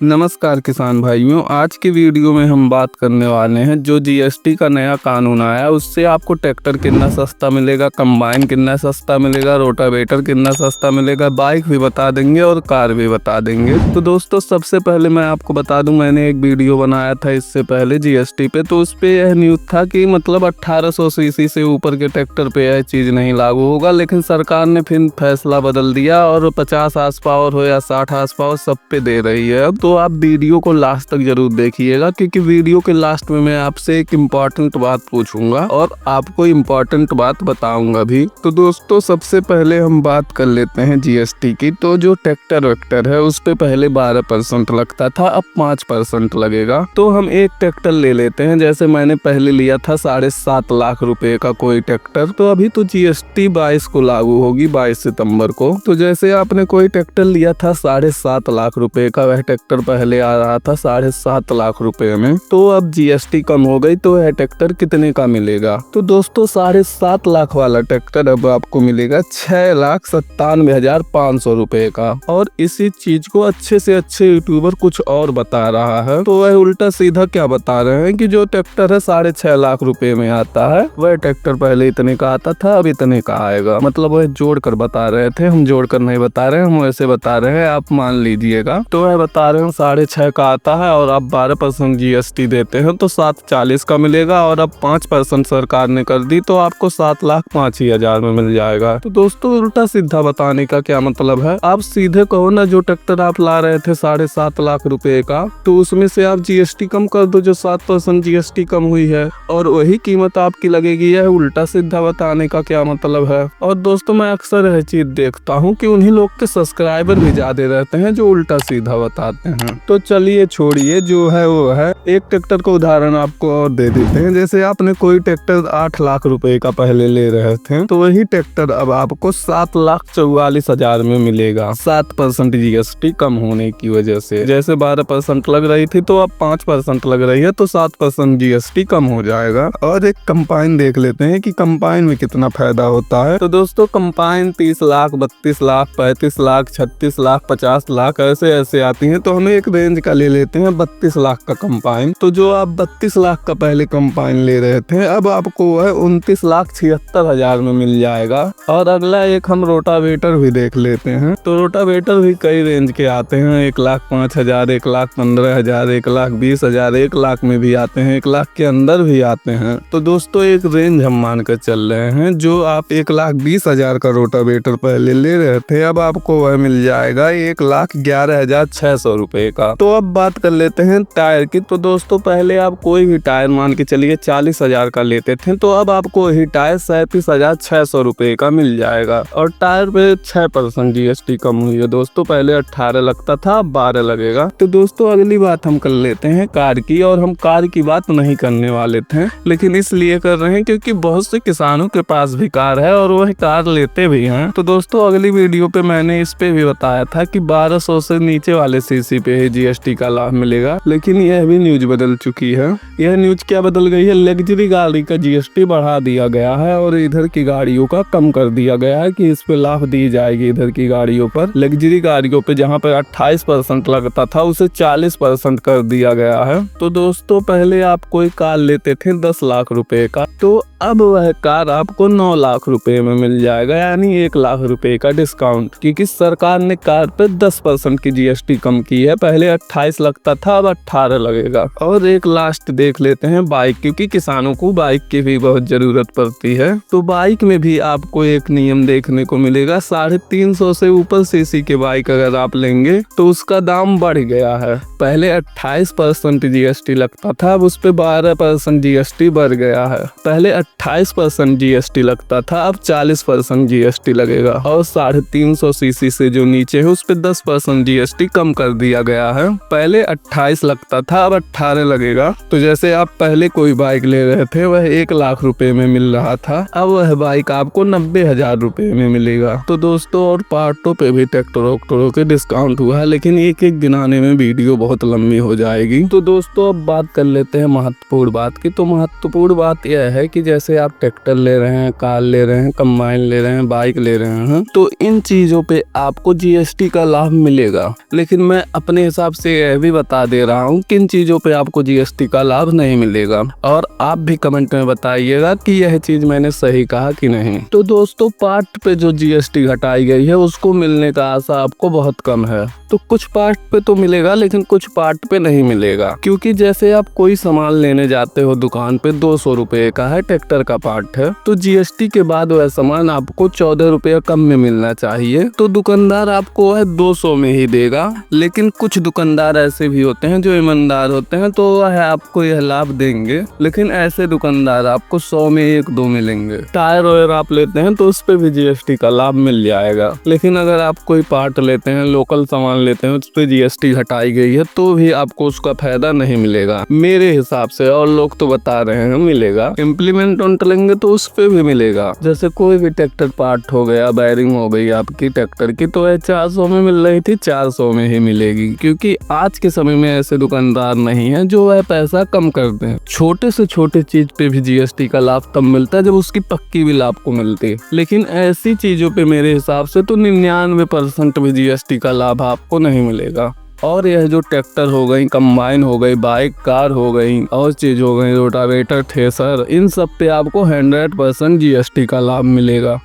नमस्कार किसान भाइयों, आज की वीडियो में हम बात करने वाले हैं जो जीएसटी का नया कानून आया है उससे आपको ट्रैक्टर कितना सस्ता मिलेगा, कंबाइन कितना सस्ता मिलेगा, रोटावेटर कितना सस्ता मिलेगा, बाइक भी बता देंगे और कार भी बता देंगे। तो दोस्तों सबसे पहले मैं आपको बता दूं, मैंने एक वीडियो बनाया था इससे पहले जीएसटी पे, तो उस पे यह न्यूज़ था कि मतलब 1800 सीसी से ऊपर के ट्रैक्टर पे यह चीज़ नहीं लागू होगा, लेकिन सरकार ने फिर फैसला बदल दिया और 50 हार्स पावर हो या 60 हार्स पावर सब पे दे रही है। अब तो आप वीडियो को लास्ट तक जरूर देखिएगा, क्योंकि वीडियो के लास्ट में मैं आपसे एक इम्पॉर्टेंट बात पूछूंगा और आपको इम्पॉर्टेंट बात बताऊंगा भी। तो दोस्तों सबसे पहले हम बात कर लेते हैं जीएसटी की। तो जो ट्रैक्टर वेक्टर है उस पे पहले 12% लगता था, अब 5% लगेगा। तो हम एक ट्रैक्टर ले लेते हैं, जैसे मैंने पहले लिया था 7.5 लाख रुपए का कोई ट्रैक्टर, तो अभी तो जीएसटी 22 को लागू होगी, 22 सितंबर को। तो जैसे आपने कोई ट्रैक्टर लिया था 7.5 लाख रुपए का, वह ट्रैक्टर पहले आ रहा था 7.5 लाख रुपए में, तो अब जीएसटी कम हो गई तो यह ट्रैक्टर कितने का मिलेगा। तो दोस्तों 7.5 लाख वाला ट्रैक्टर अब आपको मिलेगा 6,97,500 रुपए का। और इसी चीज को अच्छे से अच्छे यूट्यूबर कुछ और बता रहा है, तो वह उल्टा सीधा क्या बता रहे हैं कि जो ट्रैक्टर है 6.5 लाख रुपए में आता है, वह ट्रैक्टर पहले इतने का आता था, अब इतने का आएगा। मतलब वह जोड़ कर बता रहे थे, हम जोड़ कर नहीं बता रहे हैं, हम वैसे बता रहे हैं, आप मान लीजिएगा। तो वह बता रहे हैं 6.5 का आता है और आप 12% जीएसटी देते हैं तो 740 का मिलेगा, और अब 5% सरकार ने कर दी तो आपको 7,05,000 में मिल जाएगा। तो दोस्तों उल्टा सीधा बताने का क्या मतलब है, आप सीधे कहो ना, जो ट्रैक्टर आप ला रहे थे 7.5 लाख रुपए का, तो उसमें से आप जीएसटी कम कर दो, जो 7% जीएसटी कम हुई है, और वही कीमत आपकी लगेगी। यह उल्टा सीधा बताने का क्या मतलब है। और दोस्तों मैं अक्सर यह चीज देखता हूँ कि उन्हीं लोग के सब्सक्राइबर भी ज्यादा रहते हैं जो उल्टा सीधा बताते हैं। तो चलिए छोड़िए, जो है वो है। एक ट्रैक्टर का उदाहरण आपको और दे देते हैं। जैसे आपने कोई ट्रैक्टर 8 लाख रुपए का पहले ले रहे थे, तो वही ट्रैक्टर अब आपको 7,44,000 में मिलेगा, 7% जीएसटी कम होने की वजह से। जैसे 12% लग रही थी तो अब 5% लग रही है, तो 7% जीएसटी कम हो जाएगा। और एक कंपाइन देख लेते हैं कि कंपाइन में कितना फायदा होता है। तो दोस्तों कंपाइन 30 लाख, 32 लाख, 35 लाख, 36 लाख, 50 लाख ऐसे आती हैं। तो हमें एक रेंज का ले लेते हैं 32 लाख का कंपाइन। तो जो आप 32 लाख का पहले कंपाइन ले रहे थे, अब आपको वह 29,76,000 में मिल जाएगा। और अगला एक हम रोटावेटर भी देख लेते हैं। तो रोटावेटर भी कई रेंज के आते हैं, 1,05,000, 1,15,000, 1,20,000, 1 लाख में भी आते हैं, 1 लाख के अंदर भी आते हैं। तो दोस्तों एक रेंज हम मानकर चल रहे हैं, जो आप 1,20,000 का रोटावेटर पहले ले रहे थे, अब आपको वह मिल जाएगा 1,11,600 रुपए का। तो अब बात कर लेते हैं टायर की। तो दोस्तों पहले आप कोई भी टायर मान के चलिए 40,000 का लेते थे, तो अब आपको वही टायर 37,600 रुपए का मिल जाएगा। और टायर पे 6% जीएसटी कम हुई है दोस्तों, पहले 18 लगता था, अब 12 लगेगा। तो दोस्तों अगली बात हम कर लेते हैं कार की। और हम कार की बात नहीं करने वाले थे, लेकिन इसलिए कर रहे हैं क्योंकि बहुत से किसानों के पास भी कार है और वह कार लेते भी हैं। तो दोस्तों अगली वीडियो पे मैंने इस पे भी बताया था कि 1200 से नीचे वाले सीसी पे ही जीएसटी का लाभ मिलेगा, लेकिन यह भी न्यूज बदल चुकी है। यह न्यूज क्या बदल गई है, लग्जरी गाड़ी का जीएसटी बढ़ा दिया गया है और इधर की गाड़ियों का कम कर दिया गया है कि इस पे लाभ दी जाएगी। इधर की गाड़ियों पर, लग्जरी गाड़ियों पे जहां पर 28% लगता था उसे 40% कर दिया गया है। तो दोस्तों पहले आप कोई कार लेते थे 10 लाख रुपए का, तो अब वह कार आपको 9 लाख रुपए में मिल जाएगा, यानी 1 लाख रुपए का डिस्काउंट, क्योंकि सरकार ने कार पे 10% की जीएसटी कम की है। पहले 28 लगता था, अब 18 लगेगा। और एक लास्ट देख लेते हैं बाइक, क्योंकि किसानों को बाइक की भी बहुत जरूरत पड़ती है। तो बाइक में भी आपको एक नियम देखने को मिलेगा, 350 से ऊपर सीसी के बाइक अगर आप लेंगे तो उसका दाम बढ़ गया है। पहले 28% जीएसटी लगता था, अब उस पे 12% जीएसटी बढ़ गया है। पहले 28% जीएसटी लगता था, अब 40% जीएसटी लगेगा। और 350 सीसी से जो नीचे है उस पे 10% जीएसटी कम कर दिया गया है। पहले 28 लगता था, अब 18 लगेगा। तो जैसे आप पहले कोई बाइक ले रहे थे वह 1 लाख रुपए में मिल रहा था, अब वह बाइक आपको 90,000 रुपए में मिलेगा। तो दोस्तों और पार्टों पे भी ट्रैक्टरों के डिस्काउंट हुआ है, लेकिन एक एक दिन आने में वीडियो बहुत लंबी हो जाएगी। तो दोस्तों अब बात कर लेते हैं महत्वपूर्ण बात की। तो महत्वपूर्ण बात यह है कि जैसे आप ट्रैक्टर ले रहे हैं, कार ले रहे हैं, कंबाइन ले रहे हैं, बाइक ले रहे हैं, तो इन चीजों पे आपको जीएसटी का लाभ मिलेगा। लेकिन मैं अपने हिसाब से यह भी बता दे रहा हूँ किन चीजों पे आपको जीएसटी का लाभ नहीं मिलेगा, और आप भी कमेंट में बताइएगा कि यह चीज मैंने सही कहा कि नहीं। तो दोस्तों पार्ट पे जो जीएसटी घटाई गई है उसको मिलने का आशा आपको बहुत कम है। तो कुछ पार्ट पे तो मिलेगा लेकिन कुछ पार्ट पे नहीं मिलेगा, क्योंकि जैसे आप कोई सामान लेने जाते हो दुकान पे 200 रुपए का है, ट्रैक्टर का पार्ट है, तो जीएसटी के बाद वह सामान आपको 14 रुपए कम में मिलना चाहिए। तो दुकानदार आपको वह 200 में ही देगा। लेकिन कुछ दुकानदार ऐसे भी होते हैं जो ईमानदार होते हैं, तो वह आपको यह लाभ देंगे। लेकिन ऐसे दुकानदार आपको 100 में 1-2 मिलेंगे। टायर वायर आप लेते हैं तो उस पे भी जीएसटी का लाभ मिल जाएगा। लेकिन अगर आप कोई पार्ट लेते हैं, लोकल सामान लेते हैं, उस पे जीएसटी हटाई गई है, तो भी आपको उसका फायदा नहीं मिलेगा मेरे हिसाब से। और लोग तो बता रहे हैं मिलेगा, इम्प्लीमेंट लेंगे तो उस पे भी मिलेगा। जैसे कोई भी ट्रैक्टर पार्ट हो गया, वायरिंग हो गई आपकी ट्रैक्टर की, तो वह 400 में मिल रही थी, 400 में ही मिलेगी। क्योंकि आज के समय में ऐसे दुकानदार नहीं है जो वह पैसा कम करते हैं। छोटे से छोटे चीज पे भी जीएसटी का लाभ तब मिलता है जब उसकी पक्की बिल आपको मिलती है। लेकिन ऐसी चीजों पे मेरे हिसाब से तो 99% भी जीएसटी का लाभ आपको नहीं मिलेगा। और यह जो ट्रैक्टर हो गई, कंबाइन हो गई, बाइक, कार हो गई, और चीज हो गई, रोटावेटर, थ्रेसर, इन सब पे आपको 100% जीएसटी का लाभ मिलेगा।